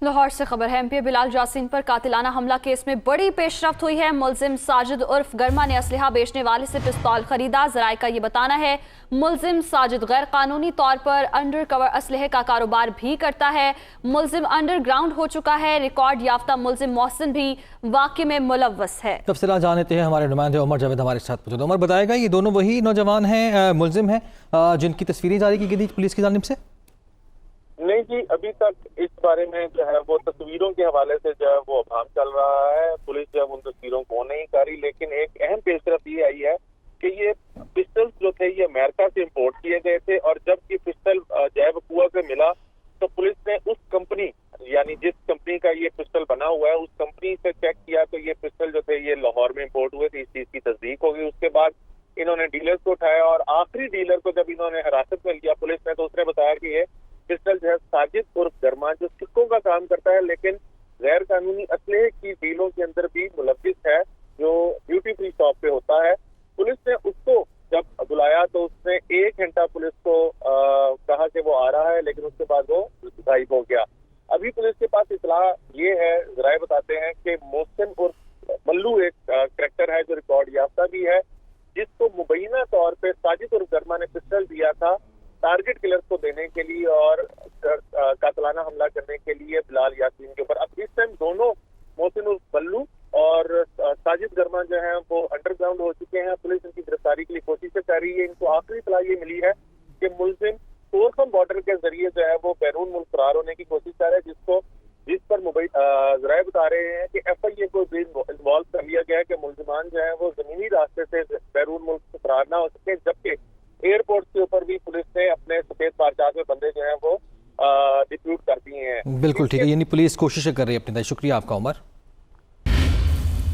लाहौर से खबर है। एमपी बिलाल जासीन पर कातिलाना हमला केस में बड़ी पेशरफ्त हुई है। मुलजिम साजिद उर्फ गर्मा ने असलहा बेचने वाले से पिस्तौल खरीदा। जराये का ये बताना है मुलजिम साजिद गैर कानूनी तौर पर अंडर कवर असलहे का कारोबार भी करता है। मुलजिम अंडरग्राउंड हो चुका है। रिकॉर्ड याफ्ता मुलजिम मोहसिन भी वाक़े में मुलव्वस है। तफसीलात जानते हैं, हमारे नुमाइंदे उमर जावेद हमारे साथ मौजूद। उमर बताएगा, ये दोनों वही नौजवान हैं, मुलजिम हैं जिनकी तस्वीरें जारी की गई थी पुलिस की जानिब से? नहीं जी, अभी तक इस बारे में जो है वो तस्वीरों के हवाले से जो है वो अभाम चल रहा है। पुलिस जो है उन तस्वीरों को नहीं कर रही, लेकिन एक अहम पेशरफ ये आई है कि ये पिस्टल जो थे ये अमेरिका से इंपोर्ट किए गए थे, और जब ये पिस्टल जैब कुआ से मिला तो पुलिस ने उस कंपनी, यानी जिस कंपनी का ये पिस्टल बना हुआ है, उस कंपनी से चेक किया तो ये पिस्टल जो थे ये लाहौर में इंपोर्ट हुए थे। इस चीज की तस्दीक हो गई। उसके बाद इन्होंने डीलर को उठाया और आखिरी डीलर को जब इन्होंने हिरासत में लिया पुलिस ने, तो उसने बताया कि ये पिस्टल जो है साजिद उर्फ गर्मा जो सिक्कों का काम करता है, लेकिन गैर कानूनी असलहे की डीलों के अंदर भी मुलव्विस है, जो ड्यूटी फ्री शॉप पे होता है। पुलिस ने उसको जब बुलाया तो उसने 1 घंटा पुलिस को कहा कि वो आ रहा है, लेकिन उसके बाद वो गायब हो गया। अभी पुलिस के पास इतला ये है, जराये बताते हैं कि मोहसिन उर्फ मल्लू एक करैक्टर है जो रिकॉर्ड याफ्ता भी है, जिसको मुबैना तौर पे साजिद उर्फ गर्मा ने पिस्टल दिया था टारगेट किलर को देने के लिए और कातिलाना हमला करने के लिए बिलाल यासीन के ऊपर। अब इस टाइम दोनों मोहसिन उर्फ मल्लू और साजिद गर्मा जो है वो अंडरग्राउंड हो चुके हैं। पुलिस इनकी गिरफ्तारी के लिए कोशिशें कर रही है। इनको आखिरी इत्तला ये मिली है कि मुलजिम तोरखम बॉर्डर के जरिए जो है वो बैरून मुल्क फरार होने की कोशिश कर रहा है, जिस पर जराये बता रहे हैं कि FIA को भी इन्वॉल्व कर लिया गया है कि मुलजिमान जो है वो जमीनी रास्ते से बैरून मुल्क से फरार ना हो सके। जबकि एयरपोर्ट के ऊपर भी पुलिस ने अपने सफेद पारचाज में बंदे जो हैं वो डिप्यूट कर दिए हैं। बिल्कुल ठीक है, यानी पुलिस कोशिशें कर रही है अपनी। शुक्रिया आपका उमर।